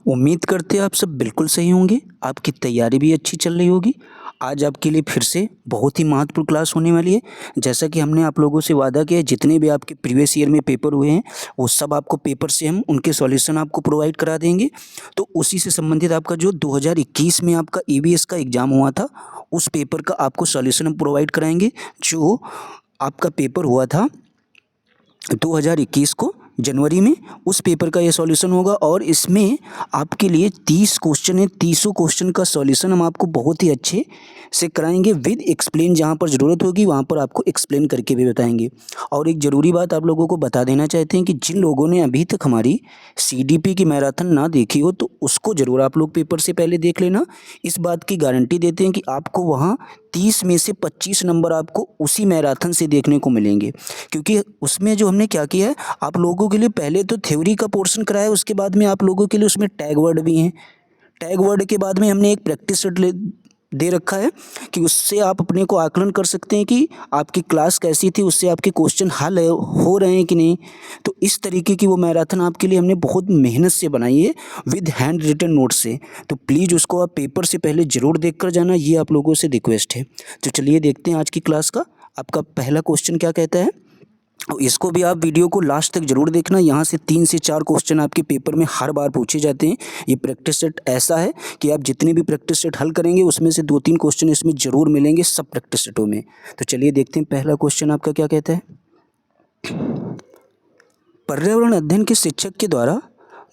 उम्मीद करते हैं आप सब बिल्कुल सही होंगे, आपकी तैयारी भी अच्छी चल रही होगी। आज आपके लिए फिर से बहुत ही महत्वपूर्ण क्लास होने वाली है। जैसा कि हमने आप लोगों से वादा किया है, जितने भी आपके प्रीवियस ईयर में पेपर हुए हैं, वो सब आपको पेपर से हम उनके सॉल्यूशन आपको प्रोवाइड करा देंगे। तो उसी से संबंधित आपका जो 2021 में आपका ईवीएस का एग्ज़ाम हुआ था, उस पेपर का आपको सॉल्यूशन हम प्रोवाइड कराएँगे। जो आपका पेपर हुआ था 2021 को जनवरी में, उस पेपर का ये सॉल्यूशन होगा और इसमें आपके लिए 30 क्वेश्चन है। 30 क्वेश्चन का सॉल्यूशन हम आपको बहुत ही अच्छे से कराएंगे विद एक्सप्लेन। जहाँ पर ज़रूरत होगी वहाँ पर आपको एक्सप्लेन करके भी बताएंगे। और एक ज़रूरी बात आप लोगों को बता देना चाहते हैं कि जिन लोगों ने अभी तक हमारी सीडीपी की मैराथन ना देखी हो, तो उसको ज़रूर आप लोग पेपर से पहले देख लेना। इस बात की गारंटी देते हैं कि आपको वहाँ 30 में से 25 नंबर आपको उसी मैराथन से देखने को मिलेंगे। क्योंकि उसमें जो हमने क्या किया है, आप लोगों के लिए पहले तो थ्योरी का पोर्शन कराया है, उसके बाद में आप लोगों के लिए उसमें टैग वर्ड भी हैं। टैग वर्ड के बाद में हमने एक प्रैक्टिस सेट दे रखा है कि उससे आप अपने को आकलन कर सकते हैं कि आपकी क्लास कैसी थी, उससे आपके क्वेश्चन हल हो रहे हैं कि नहीं। तो इस तरीके की वो मैराथन आपके लिए हमने बहुत मेहनत से बनाई है विद हैंड रिटन नोट से। तो प्लीज़ उसको आप पेपर से पहले ज़रूर देख कर जाना, ये आप लोगों से रिक्वेस्ट है। तो चलिए देखते हैं आज की क्लास का आपका पहला क्वेश्चन क्या कहता है। इसको भी आप वीडियो को लास्ट तक जरूर देखना। यहाँ से 3 से 4 क्वेश्चन आपके पेपर में हर बार पूछे जाते हैं। ये प्रैक्टिस सेट ऐसा है कि आप जितने भी प्रैक्टिस सेट हल करेंगे उसमें से 2-3 क्वेश्चन इसमें जरूर मिलेंगे सब प्रैक्टिस सेटों में। तो चलिए देखते हैं पहला क्वेश्चन आपका क्या कहता है। पर्यावरण अध्ययन के शिक्षक के द्वारा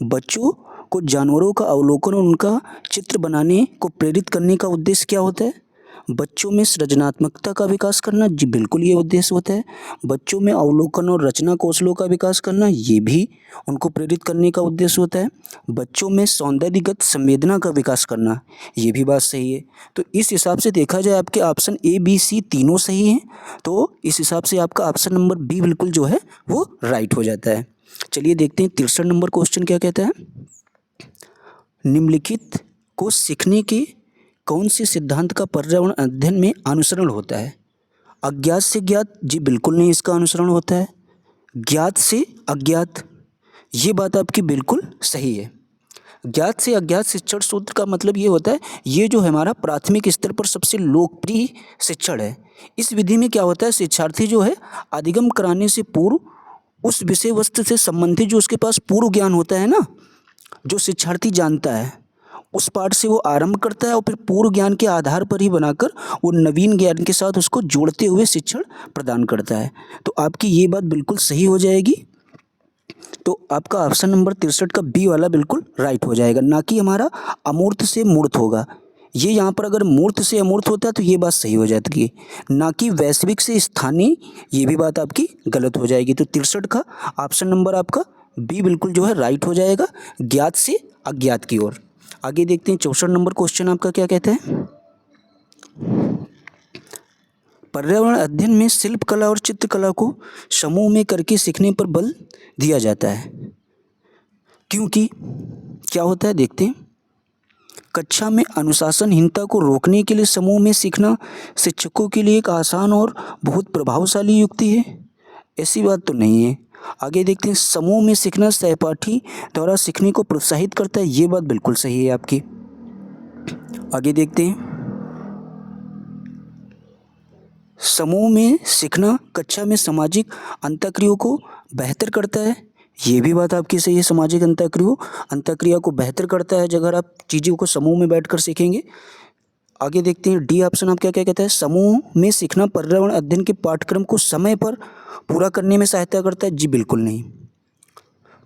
बच्चों को जानवरों का अवलोकन और उनका चित्र बनाने को प्रेरित करने का उद्देश्य क्या होता है। बच्चों में सृजनात्मकता का विकास करना, जी बिल्कुल ये उद्देश्य होता है। बच्चों में अवलोकन और रचना कौशलों का विकास करना, ये भी उनको प्रेरित करने का उद्देश्य होता है। बच्चों में सौंदर्यगत संवेदना का विकास करना, ये भी बात सही है। तो इस हिसाब से देखा जाए आपके ऑप्शन ए बी सी तीनों सही हैं। तो इस हिसाब से आपका ऑप्शन नंबर बी बिल्कुल जो है वो राइट हो जाता है। चलिए देखते हैं 63 नंबर क्वेश्चन क्या कहता है। निम्नलिखित को सीखने के कौन से सिद्धांत का पर्यावरण अध्ययन में अनुसरण होता है। अज्ञात से ज्ञात, जी बिल्कुल नहीं इसका अनुसरण होता है। ज्ञात से अज्ञात, ये बात आपकी बिल्कुल सही है। ज्ञात से अज्ञात शिक्षण सूत्र का मतलब ये होता है, ये जो हमारा प्राथमिक स्तर पर सबसे लोकप्रिय शिक्षण है। इस विधि में क्या होता है, शिक्षार्थी जो है अधिगम कराने से पूर्व उस विषय वस्तु से संबंधित जो उसके पास पूर्व ज्ञान होता है ना, जो शिक्षार्थी जानता है उस पाठ से वो आरंभ करता है और फिर पूर्व ज्ञान के आधार पर ही बनाकर वो नवीन ज्ञान के साथ उसको जोड़ते हुए शिक्षण प्रदान करता है। तो आपकी ये बात बिल्कुल सही हो जाएगी। तो आपका ऑप्शन नंबर 63 का बी वाला बिल्कुल राइट हो जाएगा, ना कि हमारा अमूर्त से मूर्त होगा। ये यहाँ पर अगर मूर्त से अमूर्त होता है तो ये बात सही हो जाती है, ना कि वैश्विक से स्थानीय, ये भी बात आपकी गलत हो जाएगी। तो 63 का ऑप्शन नंबर आपका बी बिल्कुल जो है राइट हो जाएगा, ज्ञात से अज्ञात की ओर। आगे देखते हैं 64 नंबर क्वेश्चन आपका क्या कहता है। पर्यावरण अध्ययन में शिल्प कला और चित्रकला को समूह में करके सीखने पर बल दिया जाता है, क्योंकि क्या होता है देखते हैं। कक्षा में अनुशासनहीनता को रोकने के लिए समूह में सीखना शिक्षकों के लिए एक आसान और बहुत प्रभावशाली युक्ति है, ऐसी बात तो नहीं है। आगे देखते हैं, समूह में सीखना सहपाठी द्वारा सीखने को प्रोत्साहित करता है, ये बात बिल्कुल सही है आपकी। आगे देखते हैं, समूह में सीखना कक्षा में सामाजिक अंतःक्रियाओं को बेहतर करता है, ये भी बात आपकी सही है। सामाजिक अंतःक्रिया को बेहतर करता है अगर आप चीज़ों को समूह में बैठकर सीखेंगे। आगे देखते हैं, डी ऑप्शन आप क्या क्या कहता है। समूह में सीखना पर्यावरण अध्ययन के पाठ्यक्रम को समय पर पूरा करने में सहायता करता है, जी बिल्कुल नहीं।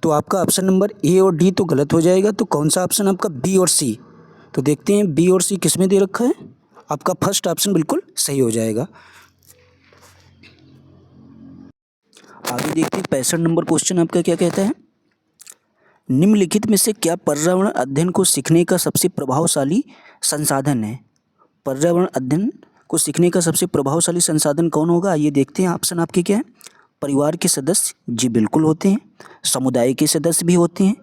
तो आपका ऑप्शन नंबर ए और डी तो गलत हो जाएगा। तो कौन सा ऑप्शन आपका बी और सी। तो देखते हैं बी और सी किस में दे रखा है। आपका फर्स्ट ऑप्शन बिल्कुल सही हो जाएगा। आगे देखते हैं 65 नंबर क्वेश्चन आपका क्या कहता है। निम्नलिखित में से क्या पर्यावरण अध्ययन को सीखने का सबसे प्रभावशाली संसाधन है। पर्यावरण अध्ययन को सीखने का सबसे प्रभावशाली संसाधन कौन होगा, ये देखते हैं। ऑप्शन आपके क्या है। परिवार के सदस्य, जी बिल्कुल होते हैं। समुदाय के सदस्य भी होते हैं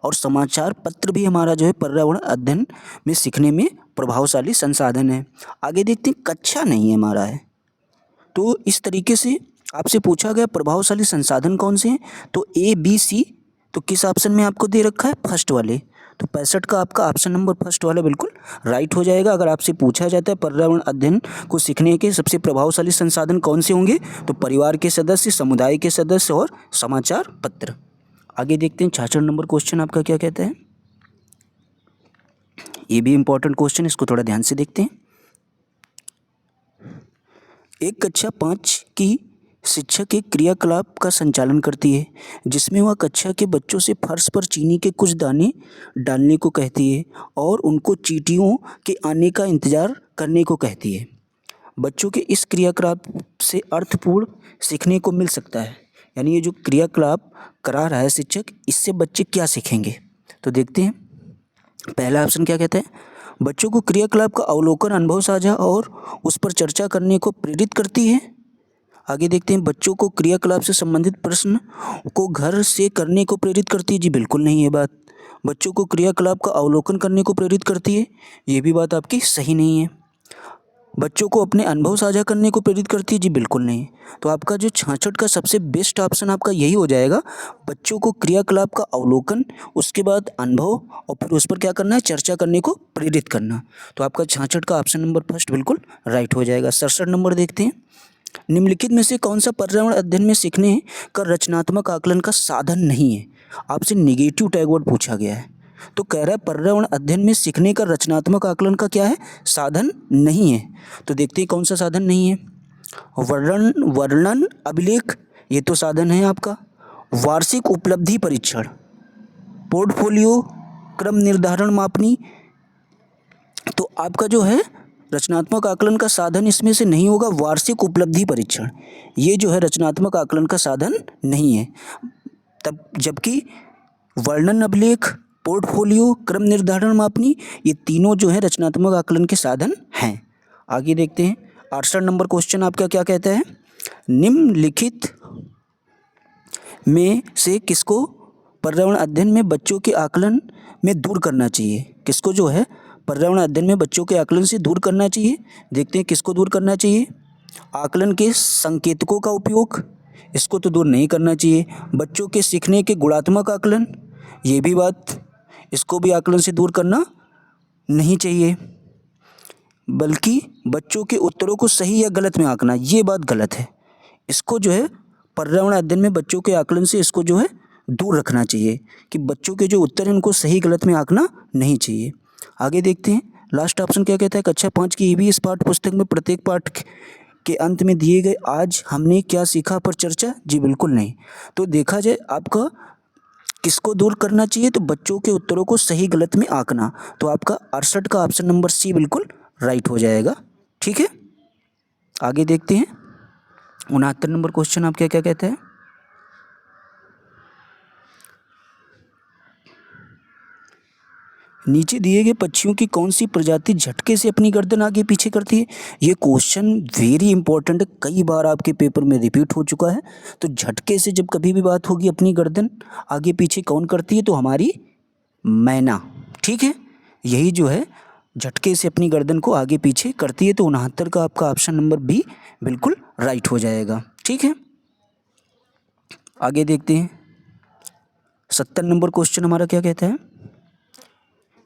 और समाचार पत्र भी हमारा जो है पर्यावरण अध्ययन में सीखने में प्रभावशाली संसाधन है। आगे देखते हैं, कक्षा नहीं है हमारा है। तो इस तरीके से आपसे पूछा गया प्रभावशाली संसाधन कौन से हैं, तो ए बी सी, तो किस ऑप्शन में आपको दे रखा है, फर्स्ट वाले। तो 65 का आपका ऑप्शन नंबर फर्स्ट वाला बिल्कुल राइट हो जाएगा। अगर आपसे पूछा जाता है पर्यावरण अध्ययन को सीखने के सबसे प्रभावशाली संसाधन कौन से होंगे, तो परिवार के सदस्य, समुदाय के सदस्य और समाचार पत्र। आगे देखते हैं 66 नंबर क्वेश्चन आपका क्या कहता है। ये भी इंपॉर्टेंट क्वेश्चन, इसको थोड़ा ध्यान से देखते हैं। एक कक्षा 5 की शिक्षक एक क्रियाकलाप का संचालन करती है जिसमें वह कक्षा के बच्चों से फर्श पर चीनी के कुछ दाने डालने को कहती है और उनको चींटियों के आने का इंतजार करने को कहती है। बच्चों के इस क्रियाकलाप से अर्थपूर्ण सीखने को मिल सकता है। यानी ये जो क्रियाकलाप करा रहा है शिक्षक, इससे बच्चे क्या सीखेंगे, तो देखते हैं। पहला ऑप्शन क्या कहता है, बच्चों को क्रियाकलाप का अवलोकन, अनुभव साझा और उस पर चर्चा करने को प्रेरित करती है। आगे देखते हैं, बच्चों को क्रियाकलाप से संबंधित प्रश्न को घर से करने को प्रेरित करती है। जी बिल्कुल नहीं है बात। बच्चों को क्रियाकलाप का अवलोकन करने को प्रेरित करती है, ये भी बात आपकी सही नहीं है। बच्चों को अपने अनुभव साझा करने को प्रेरित करती है, जी बिल्कुल नहीं। तो आपका जो 66 का सबसे बेस्ट ऑप्शन आपका यही हो जाएगा, बच्चों को क्रियाकलाप का अवलोकन, उसके बाद अनुभव और फिर उस पर क्या करना है, चर्चा करने को प्रेरित करना। तो आपका 66 का ऑप्शन नंबर फर्स्ट बिल्कुल राइट हो जाएगा। 67 नंबर देखते हैं, निम्नलिखित में से कौन सा पर्यावरण अध्ययन में सीखने का रचनात्मक आकलन का साधन नहीं है। आपसे निगेटिव टैग वर्ड पूछा गया है, तो कह रहा है पर्यावरण अध्ययन में सीखने का रचनात्मक आकलन का क्या है, साधन नहीं है। तो देखते हैं कौन सा साधन नहीं है। वर्णन अभिलेख, ये तो साधन है आपका। वार्षिक उपलब्धि परीक्षण, पोर्टफोलियो, क्रम निर्धारण मापनी, तो आपका जो है रचनात्मक आकलन का साधन इसमें से नहीं होगा। वार्षिक उपलब्धि परीक्षण, ये जो है रचनात्मक आकलन का साधन नहीं है। तब जबकि वर्णन अभिलेख, पोर्टफोलियो, क्रम निर्धारण मापनी, ये तीनों जो है रचनात्मक आकलन के साधन हैं। आगे देखते हैं 68 नंबर क्वेश्चन आपका क्या कहता है, निम्नलिखित में से किसको पर्यावरण अध्ययन में बच्चों के आकलन में दूर करना चाहिए। किसको जो है पर्यावरण अध्ययन में बच्चों के आकलन से दूर करना चाहिए। देखते हैं किसको दूर करना चाहिए। आकलन के संकेतकों का उपयोग, इसको तो दूर नहीं करना चाहिए। बच्चों के सीखने के गुणात्मक आकलन, ये भी बात, इसको भी आकलन से दूर करना नहीं चाहिए। बल्कि बच्चों के उत्तरों को सही या गलत में आंकना, ये बात गलत है। इसको जो है पर्यावरण अध्ययन में बच्चों के आकलन से इसको जो है दूर रखना चाहिए कि बच्चों के जो उत्तर हैं उनको सही गलत में आंकना नहीं चाहिए। आगे देखते हैं लास्ट ऑप्शन क्या कहता है, कक्षा 5 की EVS पाठ्य पुस्तक में प्रत्येक पाठ के अंत में दिए गए आज हमने क्या सीखा पर चर्चा, जी बिल्कुल नहीं। तो देखा जाए आपका किसको दूर करना चाहिए, तो बच्चों के उत्तरों को सही गलत में आंकना। तो आपका 68 का ऑप्शन नंबर सी बिल्कुल राइट हो जाएगा। ठीक है, आगे देखते हैं 69 नंबर क्वेश्चन आपका क्या कहता है, नीचे दिए गए पक्षियों की कौन सी प्रजाति झटके से अपनी गर्दन आगे पीछे करती है। ये क्वेश्चन वेरी इंपॉर्टेंट है, कई बार आपके पेपर में रिपीट हो चुका है। तो झटके से जब कभी भी बात होगी अपनी गर्दन आगे पीछे कौन करती है, तो हमारी मैना। ठीक है, यही जो है झटके से अपनी गर्दन को आगे पीछे करती है। तो 69 का आपका ऑप्शन नंबर बी बिल्कुल राइट हो जाएगा। ठीक है, आगे देखते हैं 70 नंबर क्वेश्चन हमारा क्या कहता है,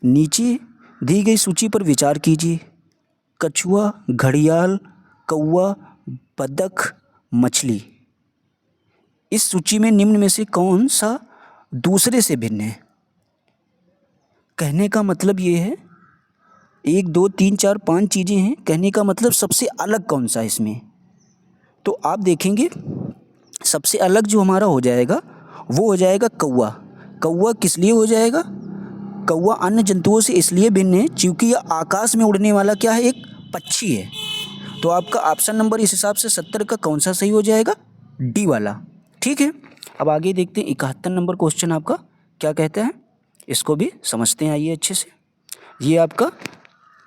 नीचे दी गई सूची पर विचार कीजिए। कछुआ, घड़ियाल, कौवा, बतख, मछली, इस सूची में निम्न में से कौन सा दूसरे से भिन्न है। कहने का मतलब ये है 1 2 3 4 5 चीज़ें हैं, कहने का मतलब सबसे अलग कौन सा इसमें। तो आप देखेंगे सबसे अलग जो हमारा हो जाएगा वो हो जाएगा कौवा। कौवा किस लिए हो जाएगा, कौवा अन्य जंतुओं से इसलिए भिन्न है क्योंकि यह आकाश में उड़ने वाला क्या है, एक पक्षी है। तो आपका ऑप्शन नंबर इस हिसाब से 70 का कौन सा सही हो जाएगा, डी वाला। ठीक है, अब आगे देखते हैं 71 नंबर क्वेश्चन आपका क्या कहता है, इसको भी समझते हैं आइए अच्छे से। ये आपका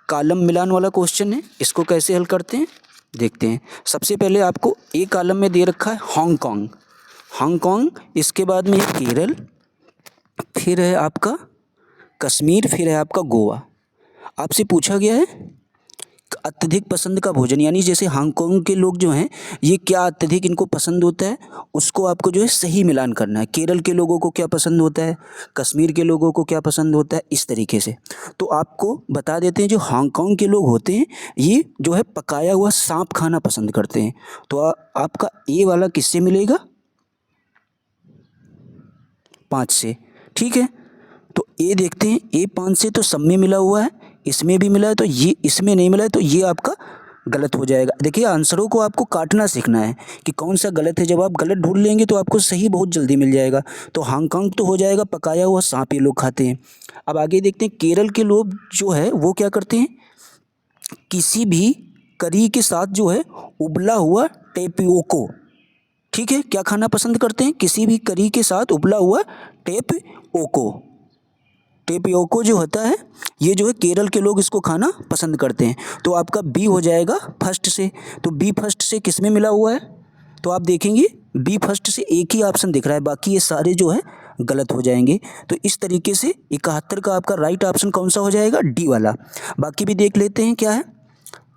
कॉलम मिलान वाला क्वेश्चन है, इसको कैसे हल करते हैं देखते हैं। सबसे पहले आपको एक कॉलम में दे रखा है हांगकांग, हांगकांग, इसके बाद में है केरल, फिर है आपका कश्मीर, फिर है आपका गोवा। आपसे पूछा गया है अत्यधिक पसंद का भोजन, यानी जैसे हांगकांग के लोग जो हैं ये क्या अत्यधिक इनको पसंद होता है, उसको आपको जो है सही मिलान करना है। केरल के लोगों को क्या पसंद होता है, कश्मीर के लोगों को क्या पसंद होता है, इस तरीके से। तो आपको बता देते हैं जो हांगकांग के लोग होते हैं ये जो है पकाया हुआ सांप खाना पसंद करते हैं। तो आपका ए वाला किससे मिलेगा, 5 से। ठीक है, तो ए देखते हैं, ए 5 से तो सब में मिला हुआ है, इसमें भी मिला है, तो ये इसमें नहीं मिला है, तो ये आपका गलत हो जाएगा। देखिए आंसरों को आपको काटना सीखना है कि कौन सा गलत है। जब आप गलत ढूंढ लेंगे तो आपको सही बहुत जल्दी मिल जाएगा। तो हांगकांग तो हो जाएगा, पकाया हुआ सांप ये लोग खाते हैं। अब आगे देखते हैं, केरल के लोग जो है वो क्या करते हैं, किसी भी करी के साथ जो है उबला हुआ टेपियोको, ठीक है, क्या खाना पसंद करते हैं, किसी भी करी के साथ उबला हुआ टेपियोको। टेपियोको जो होता है ये जो है केरल के लोग इसको खाना पसंद करते हैं। तो आपका बी हो जाएगा फर्स्ट से। तो बी फर्स्ट से किस में मिला हुआ है, तो आप देखेंगे बी फर्स्ट से एक ही ऑप्शन दिख रहा है, बाकी ये सारे जो है गलत हो जाएंगे। तो इस तरीके से 71 का आपका राइट ऑप्शन कौन सा हो जाएगा, डी वाला। बाकी भी देख लेते हैं क्या है।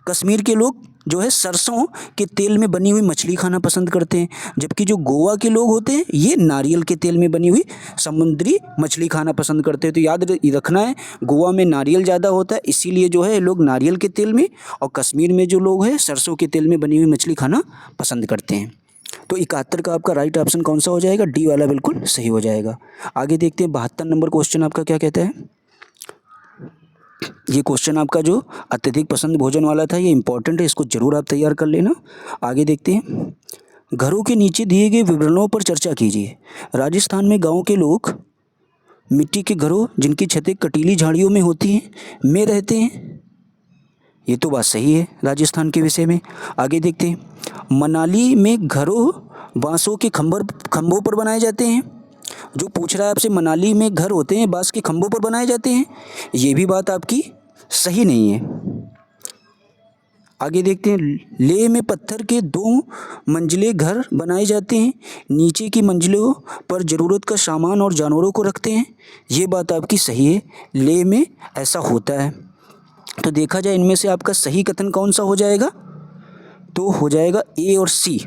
कश्मीर के लोग जो है सरसों के तेल में बनी हुई मछली खाना पसंद करते हैं, जबकि जो गोवा के लोग होते हैं ये नारियल के तेल में बनी हुई समुद्री मछली खाना पसंद करते हैं। तो याद रखना है, गोवा में नारियल ज़्यादा होता है इसीलिए जो है लोग नारियल के तेल में, और कश्मीर में जो लोग हैं सरसों के तेल में बनी हुई मछली खाना पसंद करते हैं। तो 71 का आपका राइट ऑप्शन कौन सा हो जाएगा, डी वाला बिल्कुल सही हो जाएगा। आगे देखते हैं 72 नंबर क्वेश्चन आपका क्या कहता है। ये क्वेश्चन आपका जो अत्यधिक पसंद भोजन वाला था ये इंपॉर्टेंट है, इसको जरूर आप तैयार कर लेना। आगे देखते हैं, घरों के नीचे दिए गए विवरणों पर चर्चा कीजिए। राजस्थान में गांव के लोग मिट्टी के घरों जिनकी छतें कटीली झाड़ियों में होती हैं में रहते हैं। ये तो बात सही है राजस्थान के विषय में। आगे देखते हैं, मनाली में घरों बांसों के खंभों पर बनाए जाते हैं। जो पूछ रहा है आपसे, मनाली में घर होते हैं बांस के खंभों पर बनाए जाते हैं, ये भी बात आपकी सही नहीं है। आगे देखते हैं, लेह में पत्थर के 2 मंजिले घर बनाए जाते हैं, नीचे की मंजिलों पर ज़रूरत का सामान और जानवरों को रखते हैं, ये बात आपकी सही है, लेह में ऐसा होता है। तो देखा जाए इनमें से आपका सही कथन कौन सा हो जाएगा, तो हो जाएगा ए और सी।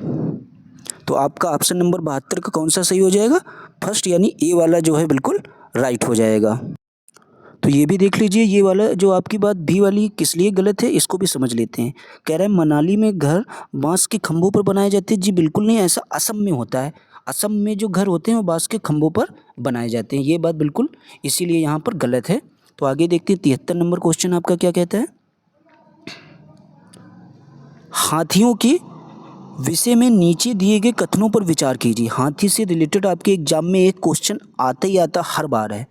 तो आपका ऑप्शन नंबर 72 का कौन सा सही हो जाएगा, फर्स्ट यानी ए वाला जो है बिल्कुल राइट हो जाएगा। तो ये भी देख लीजिए, ये वाला जो आपकी बात बी वाली किस लिए गलत है इसको भी समझ लेते हैं। कह रहा है मनाली में घर बांस के खंभों पर बनाए जाते हैं, जी बिल्कुल नहीं, ऐसा असम में होता है। असम में जो घर होते हैं वो बांस के खंभों पर बनाए जाते हैं, ये बात बिल्कुल इसीलिए यहाँ पर गलत है। तो आगे देखते हैं 73 नंबर क्वेश्चन आपका क्या कहता है। हाथियों के विषय में नीचे दिए गए कथनों पर विचार कीजिए। हाथी से रिलेटेड आपके एग्जाम में एक क्वेश्चन आता ही आता हर बार है।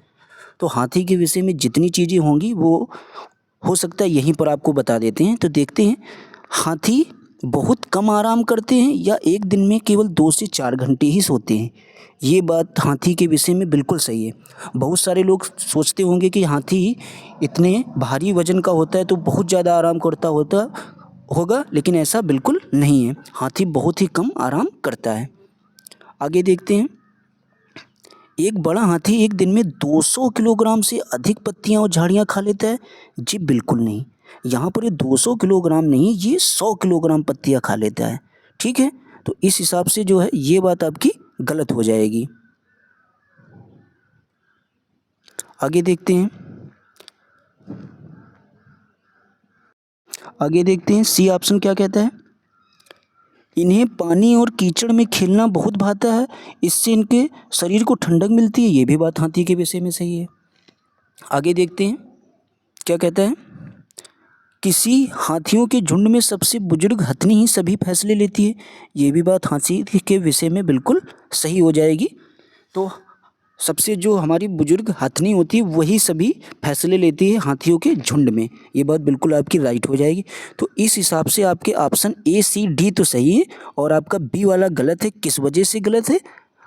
तो हाथी के विषय में जितनी चीज़ें होंगी वो हो सकता है यहीं पर आपको बता देते हैं। तो देखते हैं, हाथी बहुत कम आराम करते हैं या एक दिन में केवल 2 से 4 घंटे ही सोते हैं, ये बात हाथी के विषय में बिल्कुल सही है। बहुत सारे लोग सोचते होंगे कि हाथी इतने भारी वजन का होता है तो बहुत ज़्यादा आराम करता होगा, लेकिन ऐसा बिल्कुल नहीं है, हाथी बहुत ही कम आराम करता है। आगे देखते हैं, एक बड़ा हाथी एक दिन में 200 किलोग्राम से अधिक पत्तियां और झाड़ियां खा लेता है, जी बिल्कुल नहीं, यहाँ पर ये 200 किलोग्राम नहीं, ये 100 किलोग्राम पत्तियां खा लेता है। ठीक है, तो इस हिसाब से जो है ये बात आपकी गलत हो जाएगी। आगे देखते हैं, सी ऑप्शन क्या कहता है। इन्हें पानी और कीचड़ में खेलना बहुत भाता है, इससे इनके शरीर को ठंडक मिलती है, ये भी बात हाथी के विषय में सही है। आगे देखते हैं क्या कहता है, किसी हाथियों के झुंड में सबसे बुजुर्ग हथनी ही सभी फैसले लेती है, ये भी बात हाथी के विषय में बिल्कुल सही हो जाएगी। तो सबसे जो हमारी बुजुर्ग हथनी होती है वही सभी फैसले लेती है हाथियों के झुंड में, ये बात बिल्कुल आपकी राइट हो जाएगी। तो इस हिसाब से आपके ऑप्शन ए सी डी तो सही है और आपका बी वाला गलत है। किस वजह से गलत है,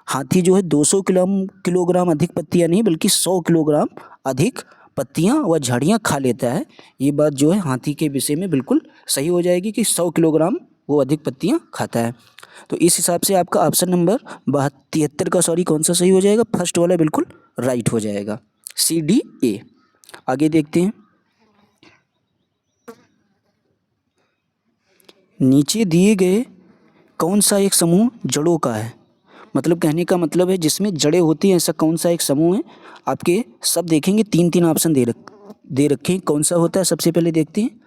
हाथी जो है 200 किलोग्राम अधिक पत्तियां नहीं बल्कि 100 किलोग्राम अधिक पत्तियां व झाड़ियां खा लेता है, ये बात जो है हाथी के विषय में बिल्कुल सही हो जाएगी कि 100 किलोग्राम वो अधिक पत्तियां खाता है। तो इस हिसाब से आपका ऑप्शन नंबर 73 का कौन सा सही हो जाएगा, फर्स्ट वाला बिल्कुल राइट हो जाएगा, सी डी ए। आगे देखते हैं, नीचे दिए गए कौन सा एक समूह जड़ों का है, मतलब कहने का मतलब है जिसमें जड़ें होती हैं ऐसा कौन सा एक समूह है। आपके सब देखेंगे 3 ऑप्शन दे रखे हैं, कौन सा होता है सबसे पहले देखते हैं।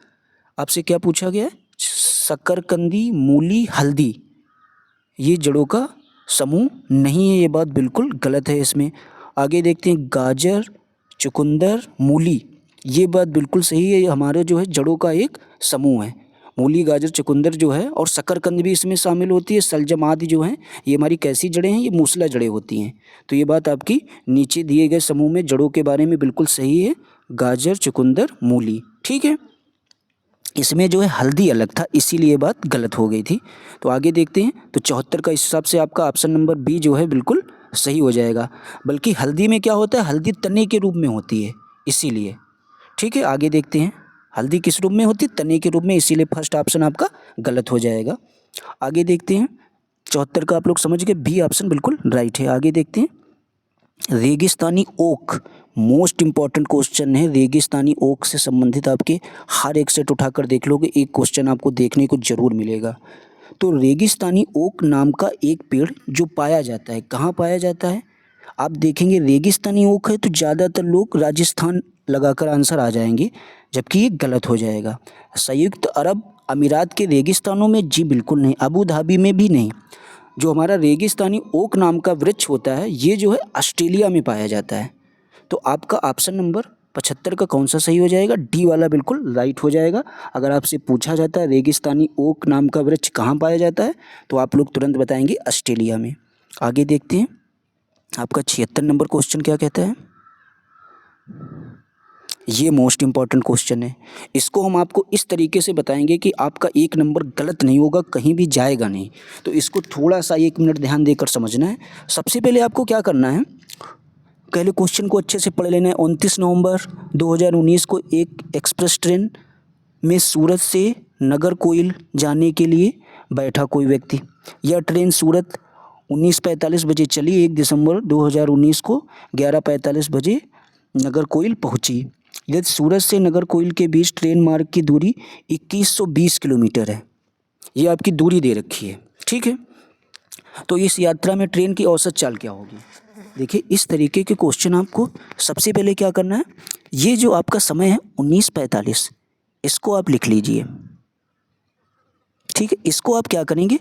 आपसे क्या पूछा गया है, शकरकंदी, मूली, हल्दी, ये जड़ों का समूह नहीं है, ये बात बिल्कुल गलत है इसमें। आगे देखते हैं, गाजर, चुकंदर, मूली, ये बात बिल्कुल सही है, हमारे जो है जड़ों का एक समूह है। मूली, गाजर, चुकंदर जो है और शकरकंद भी इसमें शामिल होती है। सलजम आदि जो हैं ये हमारी कैसी जड़ें हैं, ये मूसला जड़ें होती हैं। तो ये बात आपकी नीचे दिए गए समूह में जड़ों के बारे में बिल्कुल सही है, गाजर, चुकंदर, मूली। ठीक है, इसमें जो है हल्दी अलग था, इसीलिए बात गलत हो गई थी। तो आगे देखते हैं, तो 74 का इस हिसाब से आपका ऑप्शन नंबर बी जो है बिल्कुल सही हो जाएगा। बल्कि हल्दी में क्या होता है, हल्दी तने के रूप में होती है इसीलिए। ठीक है, आगे देखते हैं, हल्दी किस रूप में होती है, तने के रूप में, इसीलिए फर्स्ट ऑप्शन आपका गलत हो जाएगा। आगे देखते हैं, 74 का आप लोग समझ गए, बी ऑप्शन बिल्कुल राइट है। आगे देखते हैं, रेगिस्तानी ओक, मोस्ट इंपॉर्टेंट क्वेश्चन है। रेगिस्तानी ओक से संबंधित आपके हर एक सेट उठाकर देख लोगे, एक क्वेश्चन आपको देखने को जरूर मिलेगा। तो रेगिस्तानी ओक नाम का एक पेड़ जो पाया जाता है, कहाँ पाया जाता है, आप देखेंगे रेगिस्तानी ओक है तो ज़्यादातर लोग राजस्थान लगाकर आंसर आ जाएंगे, जबकि ये गलत हो जाएगा। संयुक्त अरब अमीरात के रेगिस्तानों में जी बिल्कुल नहीं, अबू धाबी में भी नहीं। जो हमारा रेगिस्तानी ओक नाम का वृक्ष होता है ये जो है ऑस्ट्रेलिया में पाया जाता है। तो आपका ऑप्शन नंबर 75 का कौन सा सही हो जाएगा, डी वाला बिल्कुल राइट हो जाएगा। अगर आपसे पूछा जाता है रेगिस्तानी ओक नाम का वृक्ष कहाँ पाया जाता है तो आप लोग तुरंत बताएंगे ऑस्ट्रेलिया में। आगे देखते हैं, आपका 76 नंबर क्वेश्चन क्या कहता है। ये मोस्ट इंपॉर्टेंट क्वेश्चन है, इसको हम आपको इस तरीके से बताएंगे कि आपका एक नंबर गलत नहीं होगा, कहीं भी जाएगा नहीं। तो इसको थोड़ा सा 1 मिनट ध्यान देकर समझना है। सबसे पहले आपको क्या करना है, पहले क्वेश्चन को अच्छे से पढ़ लेना है। 29 नवंबर 2019 को एक एक्सप्रेस ट्रेन में सूरत से नागरकोइल जाने के लिए बैठा कोई व्यक्ति। यह ट्रेन सूरत 19:45 बजे चली। 1 दिसंबर 2019 को 11:45 बजे नागरकोइल पहुंची। यदि सूरत से नागरकोइल के बीच ट्रेन मार्ग की दूरी 2120 किलोमीटर है, ये आपकी दूरी दे रखी है। ठीक है, तो इस यात्रा में ट्रेन की औसत चाल क्या होगी। देखिए, इस तरीके के क्वेश्चन आपको सबसे पहले क्या करना है, ये जो आपका समय है 19:45, इसको आप लिख लीजिए। ठीक है, इसको आप क्या करेंगे,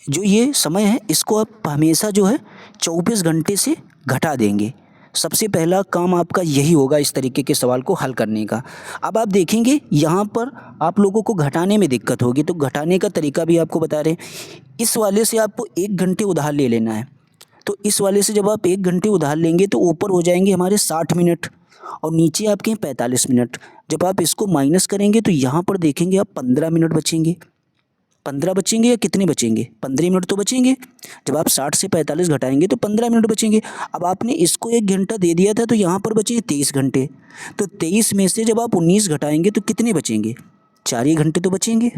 जो ये समय है इसको आप हमेशा जो है 24 घंटे से घटा देंगे। सबसे पहला काम आपका यही होगा इस तरीके के सवाल को हल करने का। अब आप देखेंगे यहाँ पर आप लोगों को घटाने में दिक्कत होगी, तो घटाने का तरीका भी आपको बता रहे हैं। इस वाले से आपको 1 घंटे उधार ले लेना है। तो इस वाले से जब आप 1 घंटे उधार लेंगे तो ऊपर हो जाएंगे हमारे 60 मिनट और नीचे आपके 45 मिनट। जब आप इसको माइनस करेंगे तो यहाँ पर देखेंगे आप 15 मिनट बचेंगे। 15 बचेंगे या कितने बचेंगे, 15 मिनट तो बचेंगे। जब आप 60 से 45 घटाएंगे तो 15 मिनट बचेंगे। अब आपने इसको 1 घंटा दे दिया था तो यहाँ पर बचे 23 घंटे। तो 23 में से जब आप 19 घटाएंगे तो कितने बचेंगे, 4 ही घंटे तो बचेंगे।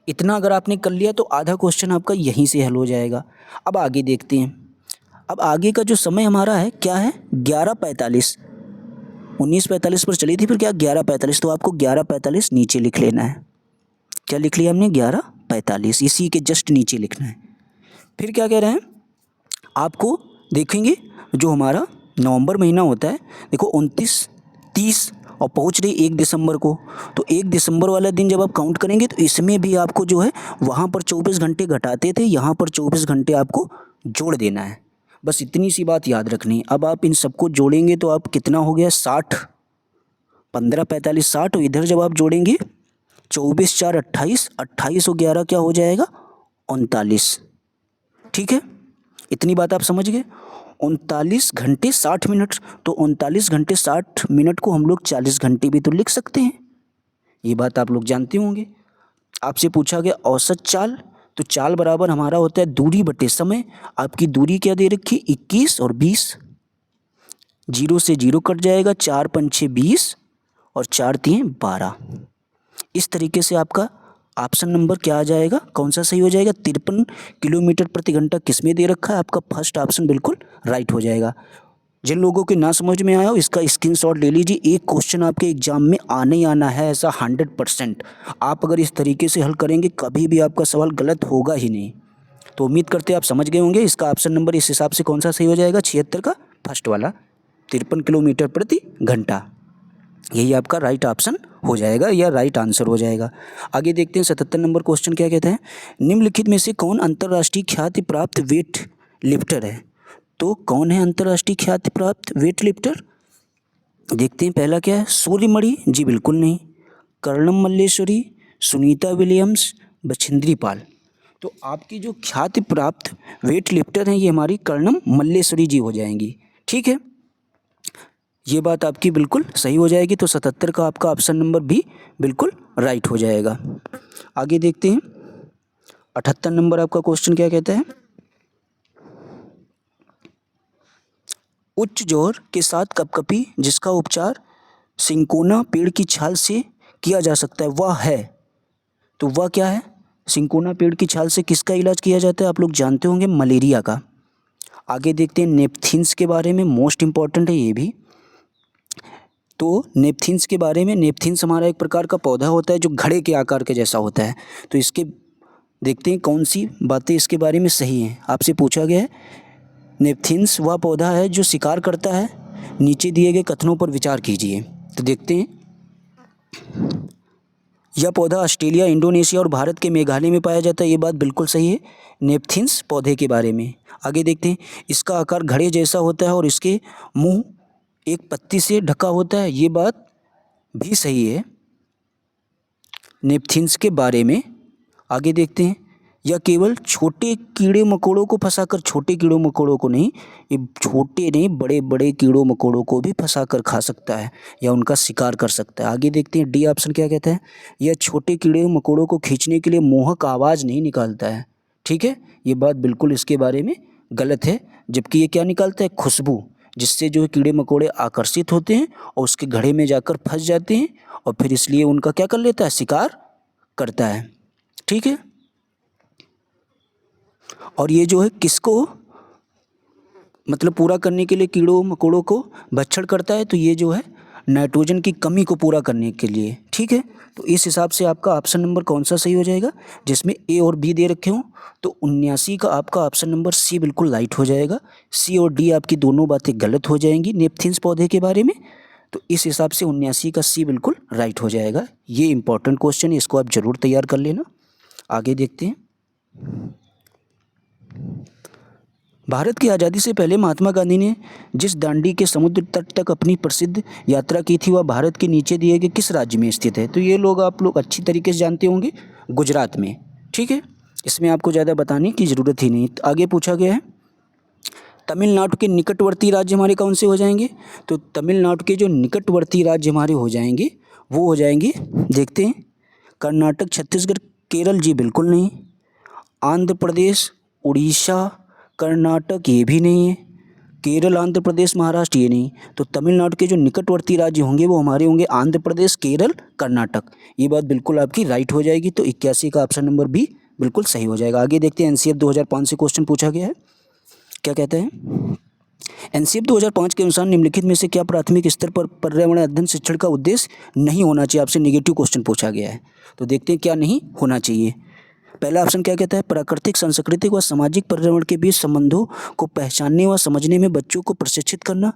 इतना अगर आपने कर लिया तो आधा क्वेश्चन आपका यहीं से हल हो जाएगा। अब आगे देखते हैं। अब आगे का जो समय हमारा है क्या है, 11:45। 19:45 पर चली थी, फिर क्या 11:45, तो आपको 11:45 नीचे लिख लेना है। क्या लिख लिया हमने, 11:45, इसी के जस्ट नीचे लिखना है। फिर क्या कह रहे हैं, आपको देखेंगे जो हमारा नवंबर महीना होता है, देखो 29, 30 और पहुंच रही 1 दिसंबर को। तो 1 दिसंबर वाला दिन जब आप काउंट करेंगे तो इसमें भी आपको जो है वहाँ पर 24 घंटे घटाते थे, यहाँ पर 24 घंटे आपको जोड़ देना है। बस इतनी सी बात याद रखनी है। अब आप इन सबको जोड़ेंगे तो आप कितना हो गया, 60, 15, 45, 60। और इधर जब आप जोड़ेंगे 24, 4, 28, 28 और 11 क्या हो जाएगा, 39। ठीक है, इतनी बात आप समझ गए। 39 घंटे 60 मिनट, तो 39 घंटे 60 मिनट को हम लोग 40 घंटे भी तो लिख सकते हैं। ये बात आप लोग जानते होंगे। आपसे पूछा गया औसत चाल, तो चाल बराबर हमारा होता है दूरी बटे समय। आपकी दूरी क्या दे रखी, 21 और 20, 0 से 0 कट जाएगा, 4 पंचे 20 और 4 तिये 12। इस तरीके से आपका ऑप्शन नंबर क्या आ जाएगा, कौन सा सही हो जाएगा, 53 किलोमीटर प्रति घंटा किस में दे रखा है, आपका फर्स्ट ऑप्शन बिल्कुल राइट हो जाएगा। जिन लोगों के ना समझ में आया हो इसका स्क्रीनशॉट ले लीजिए। एक क्वेश्चन आपके एग्जाम में आने ही आना है, ऐसा 100%। आप अगर इस तरीके से हल करेंगे कभी भी आपका सवाल गलत होगा ही नहीं। तो उम्मीद करते हैं आप समझ गए होंगे। इसका ऑप्शन नंबर इस हिसाब से कौन सा सही हो जाएगा, 76 का फर्स्ट वाला, 53 किलोमीटर प्रति घंटा, यही आपका राइट ऑप्शन हो जाएगा या राइट आंसर हो जाएगा। आगे देखते हैं 77 नंबर क्वेश्चन क्या कहते हैं। निम्नलिखित में से कौन अंतर्राष्ट्रीय ख्याति प्राप्त वेट लिफ्टर है। तो कौन है अंतर्राष्ट्रीय ख्याति प्राप्त वेट लिफ्टर, देखते हैं। पहला क्या है, सूर्यमणि जी बिल्कुल नहीं, कर्णम मल्लेश्वरी, सुनीता विलियम्स, बछेंद्री पाल। तो आपकी जो ख्याति प्राप्त वेट लिफ्टर हैं ये हमारी कर्णम मल्लेश्वरी जी हो जाएंगी। ठीक है, ये बात आपकी बिल्कुल सही हो जाएगी। तो 77 का आपका ऑप्शन नंबर भी बिल्कुल राइट हो जाएगा। आगे देखते हैं 78 नंबर आपका क्वेश्चन क्या कहता है। उच्च जोर के साथ कपकपी जिसका उपचार सिंकोना पेड़ की छाल से किया जा सकता है वह है। तो वह क्या है, सिंकोना पेड़ की छाल से किसका इलाज किया जाता है, आप लोग जानते होंगे, मलेरिया का। आगे देखते हैं नेपथिन्स के बारे में, मोस्ट इम्पॉर्टेंट है ये भी। तो नेपथिन्स के बारे में, नेपथिन्स हमारा एक प्रकार का पौधा होता है जो घड़े के आकार के जैसा होता है। तो इसके देखते हैं कौन सी बातें इसके बारे में सही हैं। आपसे पूछा गया है नेपथिन्स वह पौधा है जो शिकार करता है, नीचे दिए गए कथनों पर विचार कीजिए। तो देखते हैं, यह पौधा ऑस्ट्रेलिया, इंडोनेशिया और भारत के मेघालय में पाया जाता है, ये बात बिल्कुल सही है नेपथिन्स पौधे के बारे में। आगे देखते हैं, इसका आकार घड़े जैसा होता है और इसके मुंह एक पत्ती से ढका होता है, ये बात भी सही है नेपथिन्स के बारे में। आगे देखते हैं, यह केवल छोटे कीड़े मकोड़ों को फंसाकर, छोटे कीड़ों मकोड़ों को नहीं, ये छोटे नहीं बड़े बड़े कीड़ों मकोड़ों को भी फंसाकर खा सकता है या उनका शिकार कर सकता है। आगे देखते हैं डी ऑप्शन क्या कहता है, यह छोटे कीड़े मकोड़ों को खींचने के लिए मोहक आवाज़ नहीं निकालता है। ठीक है, ये बात बिल्कुल इसके बारे में गलत है, जबकि ये क्या निकालता है, खुशबू, जिससे जो है कीड़े मकोड़े आकर्षित होते हैं और उसके घड़े में जाकर फंस जाते हैं और फिर इसलिए उनका क्या कर लेता है, शिकार करता है। ठीक है, और ये जो है किसको मतलब पूरा करने के लिए, कीड़ों मकोड़ों को भक्षण करता है, तो ये जो है नाइट्रोजन की कमी को पूरा करने के लिए। ठीक है, तो इस हिसाब से आपका ऑप्शन नंबर कौन सा सही हो जाएगा, जिसमें ए और बी दे रखे हों, तो 79 का आपका ऑप्शन नंबर सी बिल्कुल राइट हो जाएगा। सी और डी आपकी दोनों बातें गलत हो जाएंगी नेपथिन्स पौधे के बारे में। तो इस हिसाब से 79 का सी बिल्कुल राइट हो जाएगा। ये इंपॉर्टेंट क्वेश्चन है, इसको आप ज़रूर तैयार कर लेना। आगे देखते हैं, भारत की आज़ादी से पहले महात्मा गांधी ने जिस दांडी के समुद्र तट तक अपनी प्रसिद्ध यात्रा की थी वह भारत के नीचे दिए गए किस राज्य में स्थित है। तो ये लोग आप लोग अच्छी तरीके से जानते होंगे, गुजरात में। ठीक है, इसमें आपको ज़्यादा बताने की ज़रूरत ही नहीं। आगे पूछा गया है, तमिलनाडु के निकटवर्ती राज्य हमारे कौन से हो जाएंगे। तो तमिलनाडु के जो निकटवर्ती राज्य हमारे हो जाएंगे वो हो जाएंगे, देखते हैं, कर्नाटक, छत्तीसगढ़, केरल जी बिल्कुल नहीं, आंध्र प्रदेश, उड़ीसा, कर्नाटक ये भी नहीं है, केरल, आंध्र प्रदेश, महाराष्ट्र ये नहीं। तो तमिलनाडु के जो निकटवर्ती राज्य होंगे वो हमारे होंगे आंध्र प्रदेश, केरल, कर्नाटक। ये बात बिल्कुल आपकी राइट हो जाएगी। तो 81 का ऑप्शन नंबर भी बिल्कुल सही हो जाएगा। आगे देखते हैं, एनसीएफ 2005 से क्वेश्चन पूछा गया है, क्या कहते हैं। एनसीएफ 2005 के अनुसार निम्नलिखित में से क्या प्राथमिक स्तर पर पर्यावरण अध्ययन शिक्षण का उद्देश्य नहीं होना चाहिए। आपसे नेगेटिव क्वेश्चन पूछा गया है, तो देखते हैं क्या नहीं होना चाहिए। पहला ऑप्शन क्या कहता है, प्राकृतिक, सांस्कृतिक व सामाजिक पर्यावरण के बीच संबंधों को पहचानने व समझने में बच्चों को प्रशिक्षित करना।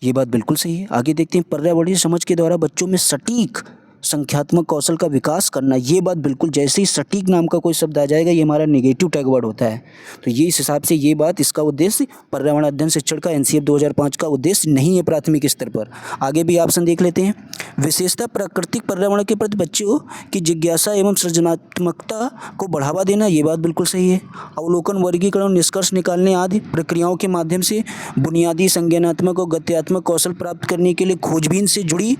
ये बात बिल्कुल सही है। आगे देखते हैं, पर्यावरणीय समझ के द्वारा बच्चों में सटीक संख्यात्मक कौशल का विकास करना। ये बात बिल्कुल, जैसे ही सटीक नाम का कोई शब्द आ जाएगा ये हमारा नेगेटिव टैग वर्ड होता है। तो ये इस हिसाब से ये बात, इसका उद्देश्य पर्यावरण अध्ययन शिक्षण का एनसीएफ 2005 का उद्देश्य नहीं है प्राथमिक स्तर पर। आगे भी ऑप्शन देख लेते हैं, विशेषतः प्राकृतिक पर्यावरण के प्रति बच्चों की जिज्ञासा एवं सृजनात्मकता को बढ़ावा देना। ये बात बिल्कुल सही है। अवलोकन, वर्गीकरण, निष्कर्ष निकालने आदि प्रक्रियाओं के माध्यम से बुनियादी संज्ञानात्मक और गत्यात्मक कौशल प्राप्त करने के लिए खोजबीन से जुड़ी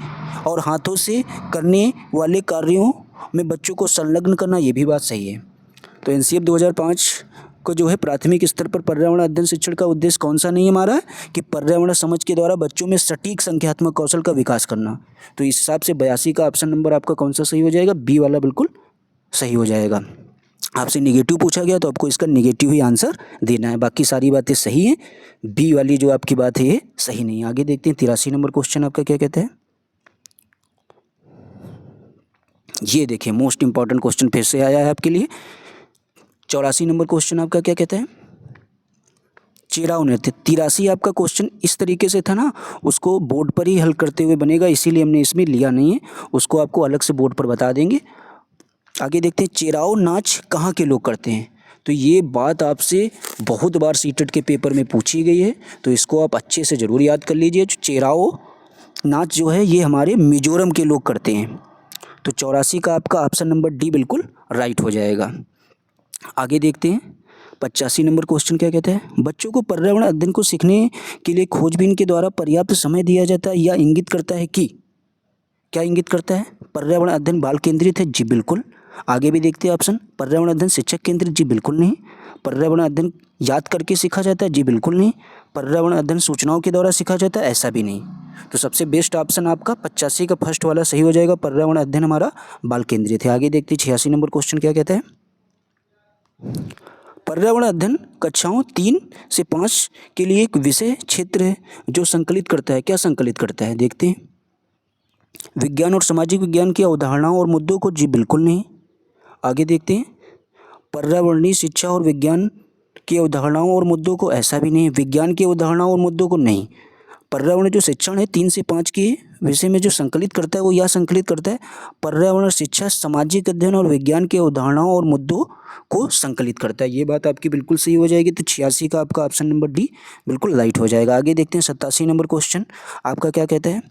और हाथों से करने वाले कार्यों में बच्चों को संलग्न करना। ये भी बात सही है। तो एनसीएफ 2005 को जो है प्राथमिक स्तर पर पर्यावरण अध्ययन शिक्षण का उद्देश्य कौन सा नहीं है हमारा, कि पर्यावरण समझ के द्वारा बच्चों में सटीक संख्यात्मक कौशल का विकास करना। तो इस हिसाब से 82 का ऑप्शन नंबर आपका कौन सा सही हो जाएगा, बी वाला बिल्कुल सही हो जाएगा। आपसे नेगेटिव पूछा गया तो आपको इसका नेगेटिव ही आंसर देना है, बाकी सारी बातें सही हैं। बी वाली जो आपकी बात है ये सही नहीं है। आगे देखते हैं 83 नंबर क्वेश्चन आपका क्या कहता है। ये देखिए मोस्ट इंपॉर्टेंट क्वेश्चन फिर से आया है आपके लिए। 84 नंबर क्वेश्चन आपका क्या कहता है, चेराव नृत्य। 83 आपका क्वेश्चन इस तरीके से था ना, उसको बोर्ड पर ही हल करते हुए बनेगा, इसीलिए हमने इसमें लिया नहीं है, उसको आपको अलग से बोर्ड पर बता देंगे। आगे देखते हैं चेराव नाच कहाँ के लोग करते हैं। तो ये बात आपसे बहुत बार सीटेट के पेपर में पूछी गई है, तो इसको आप अच्छे से ज़रूर याद कर लीजिए। चेराव नाच जो है ये हमारे मिजोरम के लोग करते हैं। तो 84 का आपका ऑप्शन नंबर डी बिल्कुल राइट हो जाएगा। आगे देखते हैं 85 नंबर क्वेश्चन क्या कहता है, बच्चों को पर्यावरण अध्ययन को सीखने के लिए खोजबीन के द्वारा पर्याप्त समय दिया जाता है या इंगित करता है कि, क्या इंगित करता है, पर्यावरण अध्ययन बाल केंद्रित है, जी बिल्कुल। आगे भी देखते हैं ऑप्शन, पर्यावरण अध्ययन शिक्षक केंद्रित, जी बिल्कुल नहीं। पर्यावरण अध्ययन याद करके सीखा जाता है, जी बिल्कुल नहीं। पर्यावरण अध्ययन सूचनाओं के द्वारा सीखा जाता है, ऐसा भी नहीं। तो सबसे बेस्ट ऑप्शन आपका 85 का फर्स्ट वाला सही हो जाएगा, पर्यावरण अध्ययन हमारा बाल केंद्रित है। आगे देखते हैं 86 नंबर क्वेश्चन क्या कहता है, पर्यावरण अध्ययन कक्षाओं 3 से 5 के लिए एक विषय क्षेत्र है जो संकलित करता है, क्या संकलित करता है, देखते हैं। विज्ञान और सामाजिक विज्ञान की अवधारणाओं और मुद्दों को, जी बिल्कुल नहीं। आगे देखते हैं पर्यावरणीय शिक्षा और विज्ञान की अवधारणाओं और मुद्दों को, ऐसा भी नहीं। विज्ञान की अवधारणाओं और मुद्दों को नहीं। पर्यावरण जो शिक्षण है 3 से 5 के विषय में जो संकलित करता है वो यह संकलित करता है पर्यावरण शिक्षा, सामाजिक अध्ययन और विज्ञान की अवधारणाओं और मुद्दों को संकलित करता है। ये बात आपकी बिल्कुल सही हो जाएगी। तो 86 का आपका ऑप्शन नंबर डी बिल्कुल राइट हो जाएगा। आगे देखते हैं 87 नंबर क्वेश्चन आपका क्या कहता है,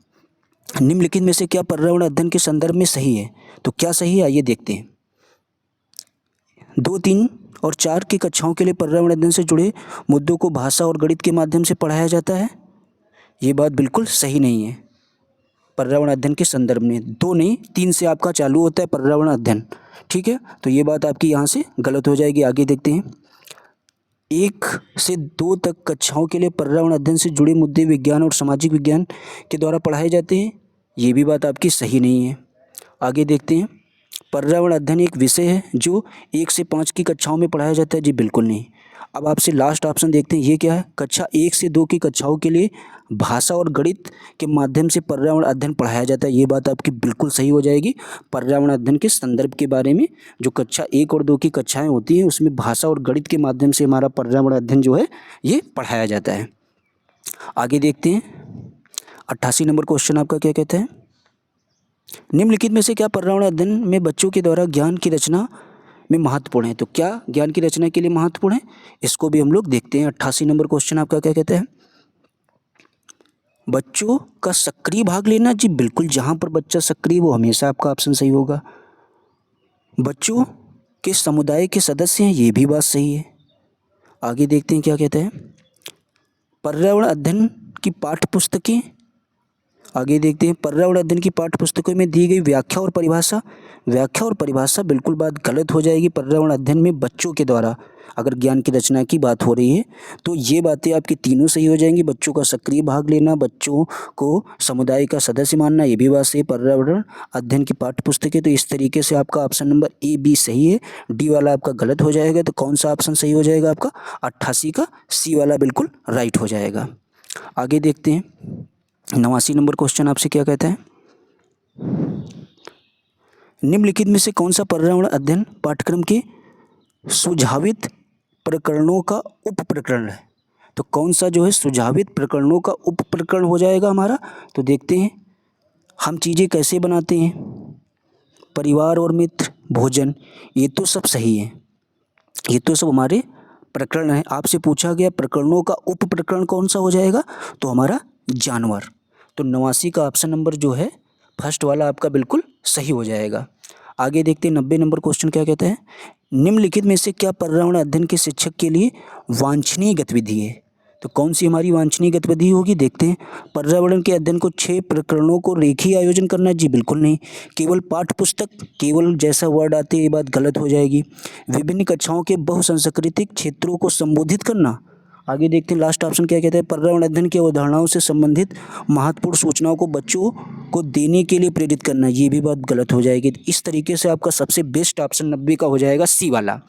निम्नलिखित में से क्या पर्यावरण अध्ययन के संदर्भ में सही है। तो क्या सही है आइए देखते हैं। 2, 3 और 4 की कक्षाओं के लिए पर्यावरण अध्ययन से जुड़े मुद्दों को भाषा और गणित के माध्यम से पढ़ाया जाता है, ये बात बिल्कुल सही नहीं है। पर्यावरण अध्ययन के संदर्भ में 2 नहीं 3 से आपका चालू होता है पर्यावरण अध्ययन, ठीक है। तो ये बात आपकी यहाँ से गलत हो जाएगी। आगे देखते हैं 1 से 2 तक कक्षाओं के लिए पर्यावरण अध्ययन से जुड़े मुद्दे विज्ञान और सामाजिक विज्ञान के द्वारा पढ़ाए जाते हैं, ये भी बात आपकी सही नहीं है। आगे देखते हैं पर्यावरण अध्ययन एक विषय है जो 1 से 5 की कक्षाओं में पढ़ाया जाता है, जी बिल्कुल नहीं। अब आपसे लास्ट ऑप्शन देखते हैं, ये क्या है, कक्षा 1 से 2 की कक्षाओं के लिए भाषा और गणित के माध्यम से पर्यावरण अध्ययन पढ़ाया जाता है, ये बात आपकी बिल्कुल सही हो जाएगी। पर्यावरण अध्ययन के संदर्भ के बारे में जो कक्षा 1 और 2 की कक्षाएं होती हैं उसमें भाषा और गणित के माध्यम से हमारा पर्यावरण अध्ययन जो है ये पढ़ाया जाता है। आगे देखते हैं 88 नंबर क्वेश्चन आपका क्या कहता है, निम्नलिखित में से क्या पर्यावरण अध्ययन में बच्चों के द्वारा ज्ञान की रचना में महत्वपूर्ण है। तो क्या ज्ञान की रचना के लिए महत्वपूर्ण है, इसको भी हम लोग देखते हैं। 88 नंबर क्वेश्चन आपका क्या कहता है, बच्चों का सक्रिय भाग लेना, जी बिल्कुल। जहाँ पर बच्चा सक्रिय वो हमेशा आपका ऑप्शन सही होगा। बच्चों के समुदाय के सदस्य हैं, ये भी बात सही है। आगे देखते हैं क्या कहता है, पर्यावरण अध्ययन की पाठ्य पुस्तकें, आगे देखते हैं पर्यावरण अध्ययन की पाठ्य पुस्तकों में दी गई व्याख्या और परिभाषा, व्याख्या और परिभाषा बिल्कुल बात गलत हो जाएगी। पर्यावरण अध्ययन में बच्चों के द्वारा अगर ज्ञान की रचना की बात हो रही है तो ये बातें आपकी तीनों सही हो जाएंगी। बच्चों का सक्रिय भाग लेना, बच्चों को समुदाय का सदस्य मानना, ये भी बात सही। पर्यावरण अध्ययन की पाठ्य पुस्तकें, तो इस तरीके से आपका ऑप्शन नंबर ए बी सही है, डी वाला आपका गलत हो जाएगा। तो कौन सा ऑप्शन सही हो जाएगा आपका, 88 का सी वाला बिल्कुल राइट हो जाएगा। आगे देखते हैं 89 नंबर क्वेश्चन आपसे क्या कहता है, निम्नलिखित में से कौन सा पर्यावरण अध्ययन पाठ्यक्रम के सुझावित प्रकरणों का उप प्रकरण है। तो कौन सा जो है सुझावित प्रकरणों का उप प्रकरण हो जाएगा हमारा। तो देखते हैं हम चीज़ें कैसे बनाते हैं, परिवार और मित्र, भोजन, ये तो सब सही है, ये तो सब हमारे प्रकरण है। आपसे पूछा गया प्रकरणों का उप प्रकरण कौन सा हो जाएगा, तो हमारा जानवर। तो 89 का ऑप्शन नंबर जो है फर्स्ट वाला आपका बिल्कुल सही हो जाएगा। आगे देखते हैं 90 नंबर क्वेश्चन क्या कहता है, निम्नलिखित में से क्या पर्यावरण अध्ययन के शिक्षक के लिए वांछनीय गतिविधि है। तो कौन सी हमारी वांछनीय गतिविधि होगी, देखते हैं। पर्यावरण के अध्ययन को 6 प्रकरणों को रेखीय आयोजन करना, जी बिल्कुल नहीं। केवल पाठ्य पुस्तक, केवल जैसा वर्ड आते ये बात गलत हो जाएगी। विभिन्न कक्षाओं के बहुसांस्कृतिक क्षेत्रों को संबोधित करना। आगे देखते हैं लास्ट ऑप्शन क्या कहता है, पर्यावरण अध्ययन की अवधारणाओं से संबंधित महत्वपूर्ण सूचनाओं को बच्चों को देने के लिए प्रेरित करना, ये भी बात गलत हो जाएगी। इस तरीके से आपका सबसे बेस्ट ऑप्शन 90 का हो जाएगा सी वाला,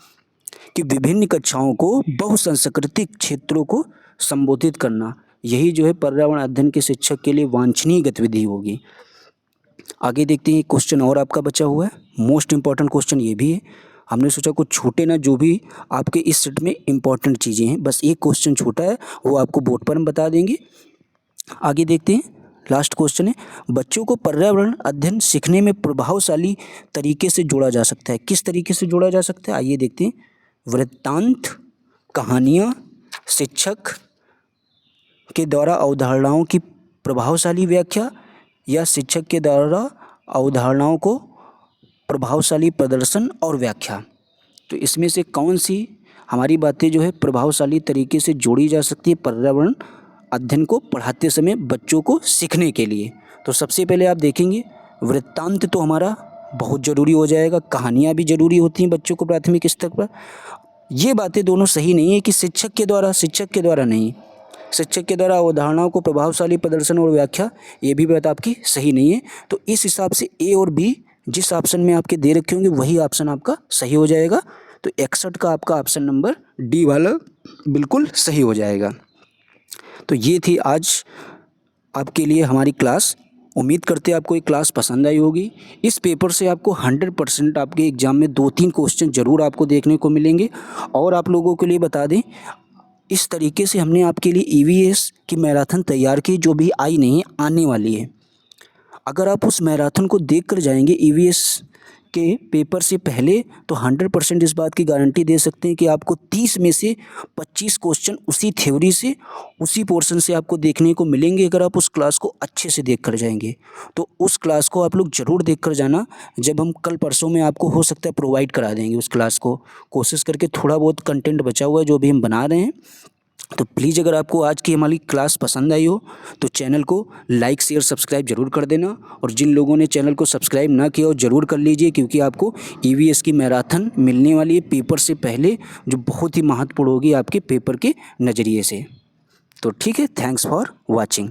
कि विभिन्न कक्षाओं को बहुसांस्कृतिक क्षेत्रों को संबोधित करना, यही जो है पर्यावरण अध्ययन के शिक्षक के लिए वांछनीय गतिविधि होगी। आगे देखते हैं, क्वेश्चन और आपका बचा हुआ है, मोस्ट इंपॉर्टेंट क्वेश्चन ये भी है। हमने सोचा कुछ छूटे ना, जो भी आपके इस सेट में इंपॉर्टेंट चीज़ें हैं, बस एक क्वेश्चन छूटा है, वो आपको बोर्ड पर हम बता देंगे। आगे देखते हैं, लास्ट क्वेश्चन है, बच्चों को पर्यावरण अध्ययन सीखने में प्रभावशाली तरीके से जोड़ा जा सकता है। किस तरीके से जोड़ा जा सकता है, आइए देखते हैं। वृत्तांत, कहानियाँ, शिक्षक के द्वारा अवधारणाओं की प्रभावशाली व्याख्या, या शिक्षक के द्वारा अवधारणाओं को प्रभावशाली प्रदर्शन और व्याख्या। तो इसमें से कौन सी हमारी बातें जो है प्रभावशाली तरीके से जोड़ी जा सकती है पर्यावरण अध्ययन को पढ़ाते समय बच्चों को सीखने के लिए। तो सबसे पहले आप देखेंगे, वृत्तांत तो हमारा बहुत ज़रूरी हो जाएगा, कहानियाँ भी ज़रूरी होती हैं बच्चों को प्राथमिक स्तर पर। ये बातें दोनों सही नहीं है कि शिक्षक के द्वारा नहीं, शिक्षक के द्वारा अवधारणाओं को प्रभावशाली प्रदर्शन और व्याख्या, ये भी बात आपकी सही नहीं है। तो इस हिसाब से ए और बी जिस ऑप्शन में आपके दे रखे होंगे वही ऑप्शन आपका सही हो जाएगा। तो 61 का आपका ऑप्शन नंबर डी वाला बिल्कुल सही हो जाएगा। तो ये थी आज आपके लिए हमारी क्लास। उम्मीद करते हैं आपको ये क्लास पसंद आई होगी। इस पेपर से आपको 100% आपके एग्ज़ाम में 2-3 क्वेश्चन ज़रूर आपको देखने को मिलेंगे। और आप लोगों के लिए बता दें, इस तरीके से हमने आपके लिए ईवीएस की मैराथन तैयार की, जो भी आई नहीं आने वाली है। अगर आप उस मैराथन को देख कर जाएंगे ईवीएस के पेपर से पहले, तो 100% इस बात की गारंटी दे सकते हैं कि आपको 30 में से 25 क्वेश्चन उसी थ्योरी से, उसी पोर्शन से आपको देखने को मिलेंगे। अगर आप उस क्लास को अच्छे से देख कर जाएंगे, तो उस क्लास को आप लोग ज़रूर देख कर जाना। जब हम कल परसों में आपको हो सकता है प्रोवाइड करा देंगे उस क्लास को, कोशिश करके थोड़ा बहुत कंटेंट बचा हुआ है जो भी हम बना रहे हैं। तो प्लीज़ अगर आपको आज की हमारी क्लास पसंद आई हो तो चैनल को लाइक शेयर सब्सक्राइब जरूर कर देना। और जिन लोगों ने चैनल को सब्सक्राइब ना किया हो ज़रूर कर लीजिए, क्योंकि आपको ईवीएस की मैराथन मिलने वाली है पेपर से पहले, जो बहुत ही महत्वपूर्ण होगी आपके पेपर के नज़रिए से। तो ठीक है, थैंक्स फॉर वॉचिंग।